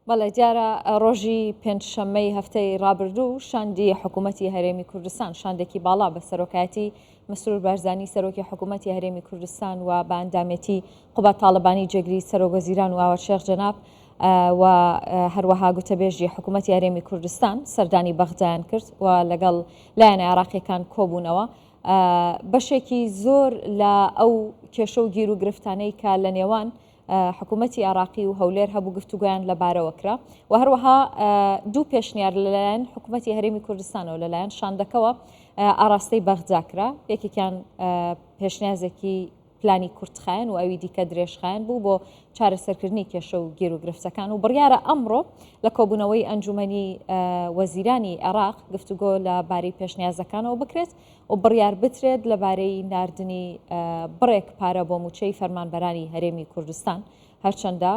بەڵێ دیارە ڕۆژی پێنجشەممەی هەفتەی ڕابردوو شاندی حکوومەتتی هەرێمی کوردستان شاندێکی باڵا بە سەرۆکایەتی مسرور بارزانی سەرۆکی حکوومەتتی هەرێمی کوردستان و بە ئەندامەتی قوبەت تاڵبانی جێگری سەرۆکوەزیران و ئاوەشێخ جەناب و هەروەها گوتەبێژی حکوومەتتی هەرێمی کوردستان سەردانی بەغدایان کرد و لەگەڵ لایەنە عێراقیەکان کۆبوونەوە بەشێکی زۆر لە ئەو کێشە و گیر و گرفتانەی کە لە نێوان حکوومەتتی عراقی و هەولێر هەبوو گفتوگویان لەبارەوە کرا و هەروەها دوو پێشنیار لەلایەن حکوومەتتی هەرێمی کوردستانەوە لەلایەن شاندەکەوە ئاراستەی بەغداکرا یەکێکیان پێشنیازێکی پلانی کورتخایەن و ئەوی دیکە درێژخایەن بوو بۆ چارەسەرکردنی کێشە و گیر و گرفتەکان و بڕیارە ئەمڕۆ لە کۆبوونەوەی ئەنجومەنی وەزیرانی عێراق گفتوگۆ لەبارەی پێشنیازەکانەوە بکرێت و بڕیار بترێت لەبارەی ناردنی بڕێک پارە بۆ موچەی فەرمانبەرانی هەرێمی کوردستان هەرچەندە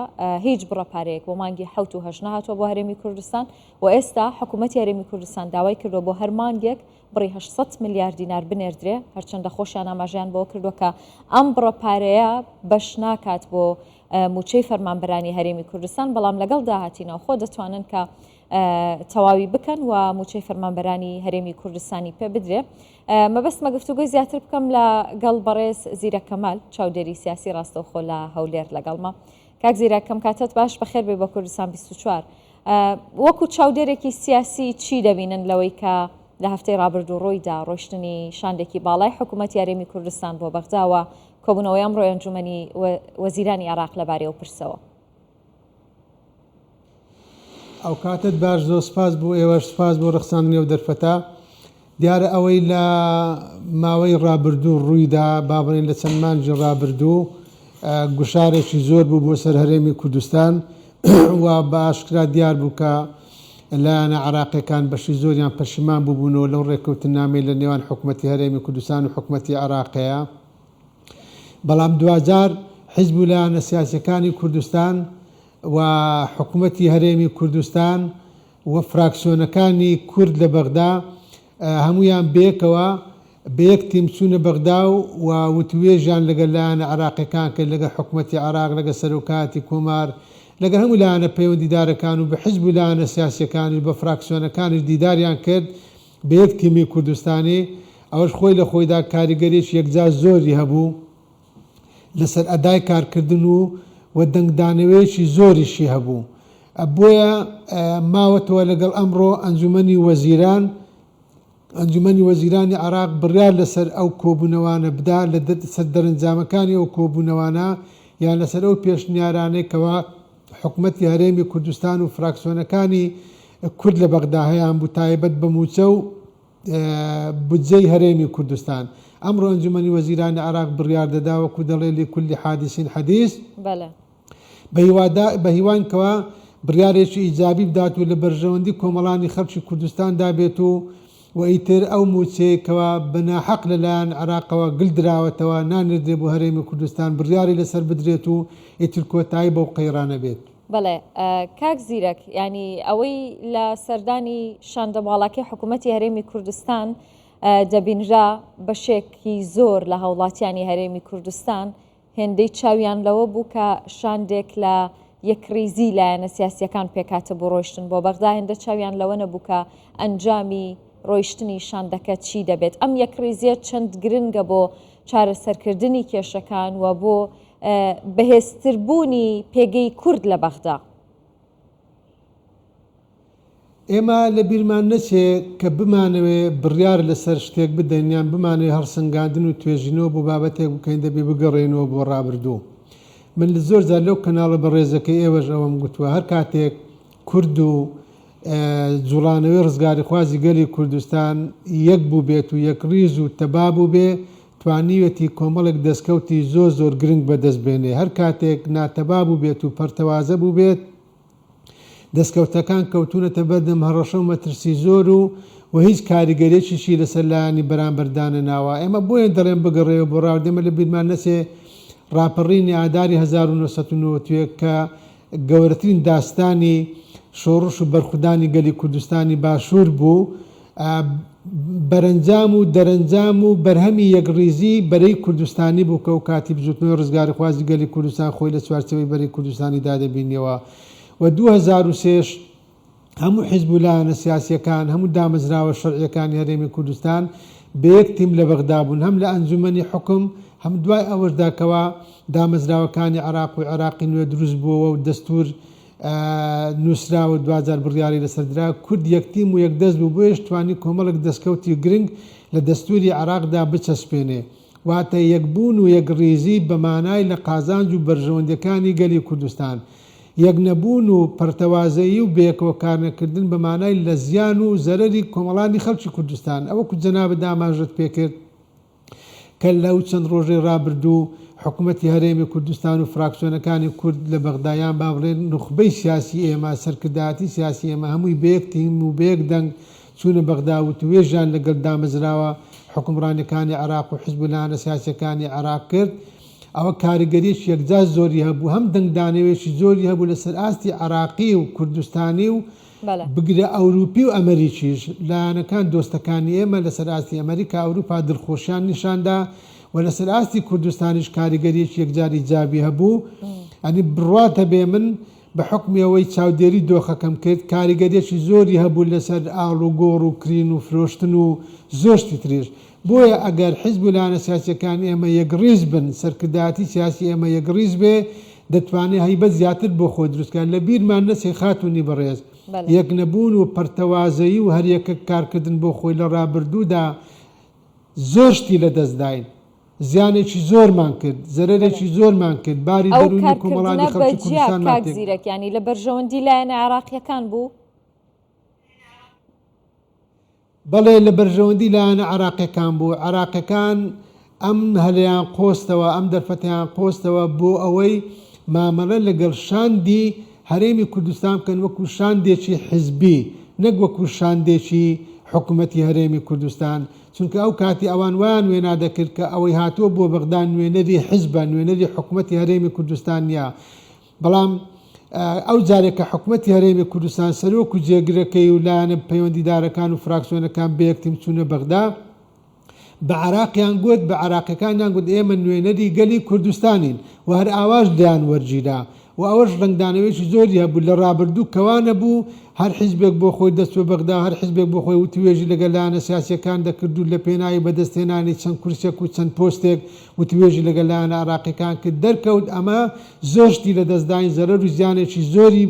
هیچ بڕەپارەیەک بۆ مانگی 1970 نهاتوە بۆ هەرێمی کوردستان و ئێستا حکوومەتتی هەرێمی کوردستان داوای کردو بۆ هەر مانگێک بڕی 800 میلیارد دینار بنێردرێ هەرچەندە خۆشیان ئاماژیان بۆ کردو کە ئەم بڕەپارەیە بەش ناکات بۆ موچەی فەرمانبەرانی هەرێمی کوردستان بەڵام لەگەڵ داهاتینەوە خۆ دەتوانن کە تەواوی بکەن و موچەی فەرمانبەرانی هەرێمی کوردستانی پێ بدرێ مەبەستمە گفتوگۆی زیاتر بکەم لەگەڵ بەڕێز زیرەک کەمال چاودێری سیاسی ڕاستەوخۆ لە هەولێر لەگەڵمە کاک زیرەک کەم کاتت باش بەخێر بێ بە کوردستان 24 وەکو چاودێرێکی سیاسی چی دەبینن لەوەی کە لە هەفتەی ڕابردوو ڕۆیدا ڕۆشتنی شاندێکی باڵای حکوومەتتی هەرێمی کوردستان بۆ بەغداوە کۆبوونەوەی ئەمڕۆی ئەنجومەنی وەزیرانی عێراق لەبارەیەوە پرسەوە ئەو کاتت باش زۆر سپاس بۆ ئێوەش سپاس بۆ ڕخساندنی و دەرفەتا دیارە ئەوەی لە ماوەی ڕابردوو ڕوویدا بابڕێن لە چەند مانجی ڕابردوو گوشارێکی زۆر بوو بۆ سەر هەرێمی کوردستان و باشکرا دیار بوو کە لایەنە عێراقیەکان بەشی زۆریان پەشیمان بووبوونەوە لەو ڕێکەوتنامەی لە نێوان حکوومەتتی هەرێمی کوردستان و حکوومەتتی عێراقیە بەڵام دوجار حیزب و لایەنە سیاسیەکانی کوردستان و حکوومەتتی هەرێمی کوردستان و فراکسیۆنەکانی کورد لە بەغدا هەمویان بێکەوە بەیەک تیم چوونە بەغدا و وتوێژیان لەگەڵ لایەنە عێراقیەکان کرد لەگەڵ حکوومەتتی عێراق لەگەڵ سەرۆکاتی کۆمار لەگەڵ هەموو لایەنە پەیوەندیدارەکان و بە حیزب و لایەنە سیاسیەکانی بە فراکسیۆنەکانی دیداریان کرد بە یەک تیمی کوردستانی ئەوەش خۆی لە خۆیدا کاریگەریش یەکجار زۆری هەبوو لەسەر ئەدای کارکردن و دەنگدانەوەیەکی زۆریشی هەبوو بۆیە ماوەتەوە لەگەڵ ئەمڕۆ ئەنجومەنی وەزیرانی عێراق بڕیار لەسەر ئەو کۆبوونەوانە بدا لە سەر دەرەنجامەکانی ئەو کۆبوونەوانە یان لەسەر ئەو پێشنیارانەی کەوا حکوومەتتی هەرێمی کوردستان و فراکسیۆنەکانی کورد لە بەغدا هەیان بوو تایبەت بە موچە و بودجەی هەرێمی کوردستان ئەمڕۆ ئەنجومەنی وەزیرانی عێراق بڕیار دەدا وەکو دەڵێ لكل حادث حديث بە هیوانکەوە بڕیارێکی ئیجابی بدات و لە بەرژەوەندی کۆمەڵانی خەڵکی کوردستان دابێت و ئیتر ئەو موچەیەکەوە بەناحەق لەلایەن عێراقەوە گلدراوەتەوە نانردێ بۆ هەرێمی کوردستان بڕیاری لەسەر بدرێت و ئیتر کۆتایی بەو قەیرانە بێت. بەڵێ کاک زیرەک ینی ئەوەی لە سەردانی شاندەماڵاکەی حکوومەتتی هەرێمی کوردستان دەبینرا بەشێکی زۆر لە هاوڵاتیانی هەرێمی کوردستان هێندەی چاویان لەوە بوو کە شاندێک لە یەکریزی لایەنە سیاسیەکان پێکاتە بۆ ڕۆیشتن بۆ بەغدا هێندە چاویان لەوە نەبوو کە ئەنجامی ڕۆیشتنی شاندەکە چی دەبێت ئەم یەکریزیە چەند گرنگە بۆ چارەسەرکردنی کێشەکان و بۆ بەهێزتربوونی پێگەی کورد لە بەغدا ئێمە لە بیرمان نەچێ کە بمانەوێ بڕیار لەسەر شتێک بدەنیان بمانێ هەڵسەنگاندن و توێژینەوە بۆ بابەتێک بکەین دەبێ بگەڕێنەوە بۆ ڕابردوو من لە زۆر جار لەو کەناڵە بە ڕێزەکەی ئێوەش ئەوەم گوتووە هەر کاتێک کورد و جوڵانەوەی ڕزگاری خوازی گەلی کوردستان یەک بوو بێت و یەک ڕیز و تەبا بوو بێ توانیوەتی کۆمەڵێک دەستکەوتی زۆر گرنگ بەدەست بێنێ هەر کاتێک ناتەبا بوو بێت و پەرتەوازە بوو بێت دەستکەوتەکان کەوتونەتە بەردەم هەڕەشە و مەترسی زۆر و هیچ کاریگەرێکیشی لەسەر لایانی بەرامبەردانە ناوە ئێمە بۆیە دەڵێن بگەڕێەوە بۆ ڕاودێمە لە بیرمان نەچێ ڕاپەڕینی ئاداری 1990 کە گەورەترین داستانی شۆڕش و بەرخودانی گەلی کوردستانی باشوور بوو بەرەنجام و دەرەنجام و بەرهەمی یەکڕیزی بەرەی کوردستانی بوو کە و کاتی بزوتنەوەی ڕزگاری خوازی گەلی کوردستان خۆی لە چوارچەوەی بەرەی کوردستانی دادەبینیەوە و 2003 هەموو حیزبولایەنە سیاسیەکان هەموو دامەزراوە شەرعیەکانی هەرێمی کوردستان بە یەک تیم لە بەغدا بوون، هەم لە ئەنجومەنی حکم هەم دوای ئەوەشداکەوە دامەزراوەکانی عێراق و عێراقی نوێ دروست بووەوە و دەستور نووسراوە 2000 بڕیاری لەسەردرا کورد یەکتیم و یەکدەست بوو بۆیش توانی کۆمەڵک دەستکەوتی گرنگ لە دەستوری عێراقدا بچەسپێنێ، واتە یەکبوون و یەکڕێزی بە مانای لە قازانج و بەرژەوەندەکانی گەلی کوردستان، یەکنەبوون و پەرتەوازایی و بەیەکەوە کارنەکردن بە مانای لە زیان و زەرەری کۆمەڵانی خەڵکی کوردستان. ئەوەکو جەنابە داماژت پێکرد کە لەو چەند ڕۆژەی ڕابردوو حکوومەتی هەرێمی کوردستان و فراکسیۆنەکانی کورد لە بەغدایان با بڵێن نخبەی سیاسی ئێمە سەرکردایەتی سیاسی ئێمە هەمووی بەیەک تیم و بەیەک دەنگ چوونە بەغدا و توێژیان لەگەڵ دامەزراوە حکومڕانەکانی عێراق و حیزبولایەنە سیاسیەکانی عێراق کرد. ئەوە کاریگەریەکی یەکجا زۆری هەبوو، هەم دەنگدانەوێکی زۆری هەبوو لەسەر ئاستی عێراقی و کوردستانی و بگرە ئەوروپی و ئەمریکیش لایەنەکان دۆستەکانی ئێمە لەسەر ئاستی ئەمریکا ئەوروپا دڵخۆشیان نیشاندا و لەسەر ئاستی کوردستانیش کاریگەریەکی یەکجاری جابی هەبوو. ئەنی بڕاتە بێ من بە حکمیەوەی چاودێری دۆخەکەم کرد کاریگەریەکی زۆری هەبوو لەسەر ئاڵ و گۆڕ و کرین و فرۆشتن و زۆشتی تریش. بۆیە ئەگەر حیزبولایەنە سیاسیەکانی ئێمە یەکڕیز بن سەرکردایەتی سیاسی ئێمە یەکڕیز بێ دەتوانێت هەیبەت زیاتر بۆ خۆی دروستکان لە بیرمان نەچێ خاتونی بەڕێز یەکنەبوون و پەرتەوازایی و هەریەکە کارکردن بۆ خۆی لە ڕابردوودا زۆشتی لە دەستداین، زیانێکی زۆرمان کرد، زەرێکی زۆرمان کرد، باری دەرونی کۆمەڵانی خەڵکی کوردستان زیرەکیانی لە بەرژەوەندی لایەنە عێراقیەکان بوو. بەڵێ لە بەرژەوەندی لایەنە عێراقیەکان بوو، عێراقیەکان ئەم هەلەیان قۆستەوە ئەم دەرفەتیان قۆستەوە بۆ ئەوەی مامەڵە لەگەڵ شاندی هەرێمی کوردستان بکەن وەکو شاندێکی حیزبی نەک وەکو شاندێکی حکوومەتی هەرێمی کوردستان، چونکە ئەو کاتی ئەوان ویان وێنا دەکرد کە ئەوەی هاتووە بۆ بەغدان نوێنەری حیزبە نوێنەری حکوومەتی هەرێمی کوردستان نیە. بەڵام ئەو جارێکە حکوومەتی هەرێمی کوردستان سەرۆک و جێگرەکەی و لایەنە پەیوەندیدارەکان و فراکسیۆنەکان بەیەکتیم چوونە بەغدا بە عێراقیان گوت بە عێراقیەکانیان گوت ئێمە نوێنەری گەلی کوردستانین و هەر ئاواش دەیان وەرگیرا و ئەوەش ڕنگدانەوەیکی زۆری هەبوو لە ڕابردوو کەوانە بوو هەر حیزبێک بۆ خۆی دەست بە بەغدا هەر حیزبێک بۆ خۆی وتوێژی لەگەڵ لایەنە سیاسیەکان دەکرد و لە پێناوی بەدەستهێنانی چەند کورسێک و چەند پۆستێک وتوێژی لەگەڵ لایەنە عێراقیەکان کرد دەرکەوت. ئەمە زۆشتی لە دەستداین زەرەر و زیانێکی زۆری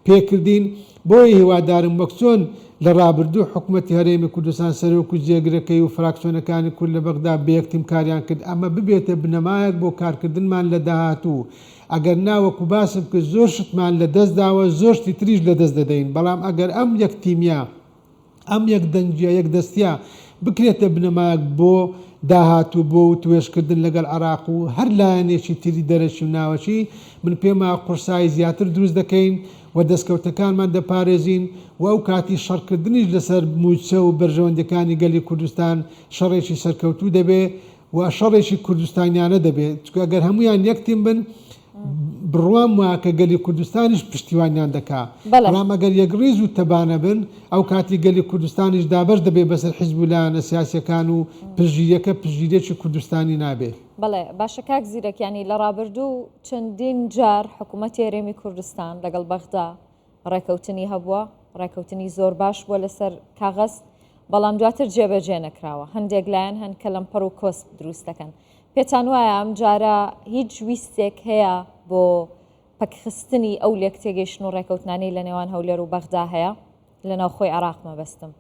پێکردین. بۆیە هیوادارم وەک چۆن لە ڕابردوو حکوومەتی هەرێمی کوردستان سەرۆک و جێگرەکەی و فراکسیۆنەکانی کورد لە بەغدا بەیەکتیم کاریان کرد ئەمە ببێتە بنەمایەک بۆ کارکردنمان لە داهاتوو. ئەگەر ناوەکو باسم کرد زۆر شتمان لە دەستداوە زۆشتی تریش لە دەست دەدەین، بەڵام ئەگەر ئەم یەکتیمیا ئەم یەک دەنگیە یەک دەستیا بکرێتە بنەمایەک بۆ داهاتوو بۆ توێشکردن لەگەڵ عێراق و هەر لایەنێکی تری دەرەچی و ناوەچی من پێما قورسایی زیاتر دروست دەکەین و دەستکەوتەکانمان دەپارێزین و ئەو کاتی شەڕکردنیش لەسەر موچە و بەرژەوەندەکانی گەلی کوردستان شەڕێکی سەرکەوتوو دەبێ و شەڕێکی کوردستانیانە دەبێت، چونکە ئەگەر هەمویان یەکتیم بن بڕوام وایە کە گەلی کوردستانیش پشتیوانیان دەکا، بەڵام ئەگەر یەکڕیز و تەبانە بن ئەو کاتی گەلی کوردستانیش دابەش دەبێت بەسەر حیزبولایەنە سیاسیەکان و پژگیریەکە پژگیرێکی کوردستانی نابێت. بەڵێ باشە کاک زیرەکیانی لە ڕابردوو چەندین جار حکوومەتی هەرێمی کوردستان لەگەڵ بەغدا ڕێکەوتنی هەبووە، ڕێکەوتنی زۆر باش بووە لەسەر کاغەز، بەڵام دواتر جێبەجێ نەکراوە. هەندێک لایەن هەن کە لەمپەر و کۆسپ دروست دەکەن. پێتان وایە ئەم جارە هیچ ویستێک هەیە بۆ پەکخستنی ئەو لێک تێگەیشتن و ڕێکەوتنانی لە نێوان هەولێر و بەغدا هەیە لە ناوخۆی عێراق مەبەستم؟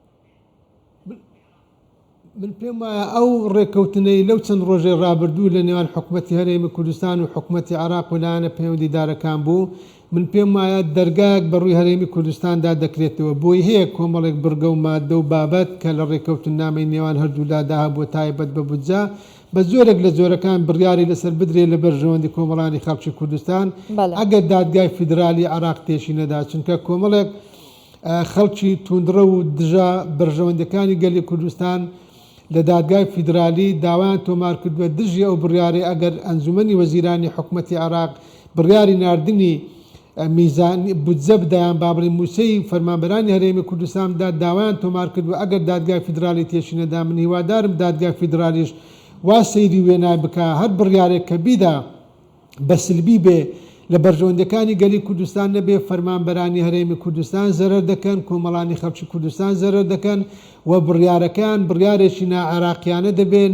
من پێم وایە ئەو ڕێکەوتنەی لەو چەند ڕۆژێ ڕابردوو لە نێوان حکوومەتی هەرێمی کوردستان و حکوومەتی عێراق و لایەنە پەیوەندیدارەکان بوو. من پێم وایە دەرگایەک بەڕووی هەرێمی کوردستاندا دەکرێتەوە بۆی هەیە کۆمەڵێک بڕگە و مادە و بابەت کە لە ڕێکەوتن نامەی نێوان هەردوولادا هەبووە تایبەت بە بودجە بە زۆرێک لە جۆرەکان بڕیاری لەسەر بدرێت لە بەرژەوەندی کۆمەڵانی خەڵکی کوردستان ئەگەر دادگای فیدرالی عێراق تێشی نەدا، چونکە کۆمەڵێک خەڵکی توندڕە و دژە بەرژەوەندەکانی گەلی کوردستان لە دادگای فیدرالی داوایان تۆمار کردووە دژی ئەو بڕیارێ ئەگەر ئەنجومەنی وەزیرانی حکوومەتی عێراق بڕیاری ناردنی میزانی بودجە بدایان بابڕی موسەی فەرمانبەرانی هەرێمی کوردستاندا داوایان تۆمار کردووە ئەگەر دادگای فیدرالی تێشی نەدا من هیوادارم دادگای فیدرالیش وا سەیری وێنای بکە هەر بڕیارێک کە بیدا بە سلبی بێ لە بەرژەوەندەکانی گەلی کوردستان نەبێ فەرمانبەرانی هەرێمی کوردستان زەرەر دەکەن، کۆمەڵانی خەڵکی کوردستان زەرەر دەکەن و بڕیارەکان بڕیارێکی نائاراقیانە دەبێ،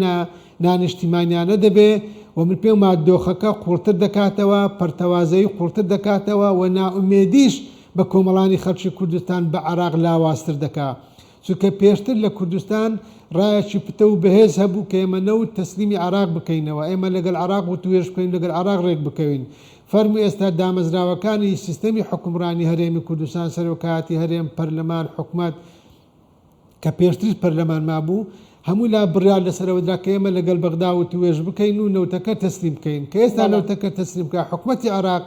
نانیشتیمانیانە دەبێ و من پێم وایە دۆخەکە قوڵتر دەکاتەوە، پەرتەوازایی قوڵتر دەکاتەوە و نائومێدیش بە کۆمەڵانی خەڵکی کوردستان بە عێراق لاوازتر دەکات. چونکە پێشتر لە کوردستان ڕایەکی پتە و بەهێز هەبوو کە ئێمە نەوت تەسلیمی عێراق بکەینەوە، ئێمە لەگەڵ عێراق وتوێژ بکەین، لەگەڵ عێراق ڕێک بکەوین. فەرمووی ئێستا دامەزراوەکانی سیستەمی حکومڕانی هەرێمی کوردستان سەرۆکایەتی هەرێم، پەرلەمان، حکوومەت کە پێشتر پەرلەمان مابوو هەموو لا بڕیار لەسەرەوەدرا کە ئێمە لەگەڵ بەغدا وتوێژ بکەین و نەوتەکە تەسلیم بکەین، کە ئێستا نەوتەکە تەسلیم بکە حکوومەتی عێراق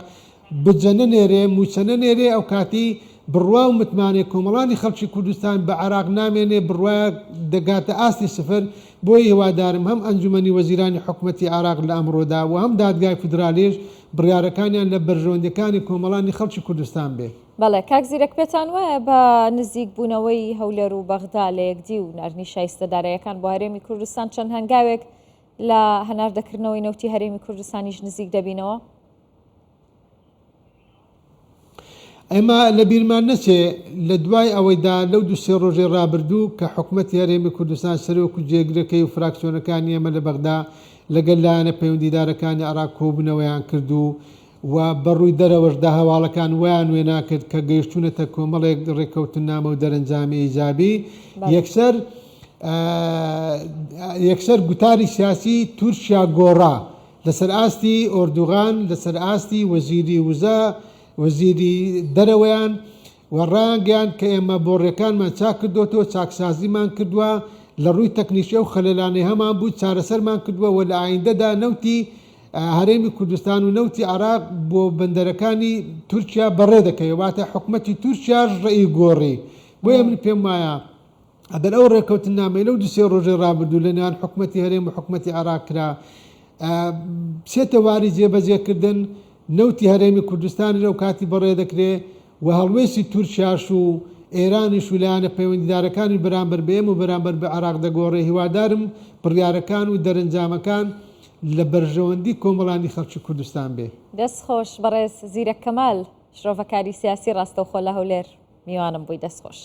بجەنە نێرێ، موچەنە نێرێ، ئەو کاتی بڕوا و متمانێ کۆمەڵانی خەڵکی کوردستان بە عێراق نامێنێ، بڕواە دەگاتە ئاستی سفر. بۆی هیوادارم هەم ئەنجومەنی وەزیرانی حکوومەتی عێراق لە ئەمڕۆدا و هەم دادگای فیدرالیش بڕیارەکانیان لە بەرژەوەندەکانی کۆمەڵانی خەڵکی کوردستان بێ. بەڵێ کاک زیرەک پێتان وایە بە نزیک بوونەوەی هەولێر و بەغدا لە یەکدی و نەرنی شایستەدارەیەکان بۆ هەرێمی کوردستان چەند هەنگاوێک لە هەناردەکردنەوەی نەوتی هەرێمی کوردستانیش نزیک دەبینەوە؟ ئێمە لە بیرمان نەچێ لە دوای ئەوەیدا لەو دوسێ ڕۆژێ ڕابردوو کە حکوومەتی هەرێمی کوردستان سەرۆک و جێگرەکەی و فراکسیۆنەکانی ئێمە لە بەغدا لەگەل لایەنە پەیوەندیدارەکانی عێراق کۆبوونەوەیان کردو و بەڕووی دەرەوەشدا هەواڵەکان ویان وێ ناکرد کە گەیشتونەتە کۆمەڵێک ڕێککەوتن نامە و دەرەنجامی ئیجابی. یەکسەر گوتاری سیاسی تورکیا گۆڕا لەسەر ئاستی ئۆردوغان، لەسەر ئاستی وەزیری وزە، وەزیری دەرەوەیان و ڕانگەیان کە ئێمە بۆڕێکانمان چاک کردوەوە، چاکسازیمان کردووە، لە ڕووی تەکنیشە و خەلەلانەی هەمان بوو چارەسەرمان کردووە و لە ئایندەدا نەوتی هەرێمی کوردستان و نەوتی عێراق بۆ بەندەرەکانی تورکیا بەڕێ دەکەوێت، واتە حکوومەتی تورکیاش ڕێی گۆڕی. بۆیە من پێم وایە ئەگەر ئەو ڕێککەوتن نامەی لەو دوسێ ڕۆژێ ڕابردوو لەنێوان حکوومەتی هەرێم و حکوومەتی عێراق کرا، بچێتە واری جێبەجێکردن، نەوتی هەرێمی کوردستانی لەو کاتی بەڕێ دەکرێت و هەڵوێستی تورکیاش و ئێرانیش و لایەنە پەیوەندیدارەکانی بەرامبەر بێم و بەرامبەر بە عێراق دەگۆڕێ. هیوادارم بڕیارەکان و دەرەنجامەکان لە بەرژەوەندی کۆمەڵانی خەڵکی کوردستان بێ. دەستخۆش بەڕێز زیرەک کەمال، شرۆڤەکاری سیاسی ڕاستەوخۆ لە هەولێر، میوانم بووی دەستخۆش.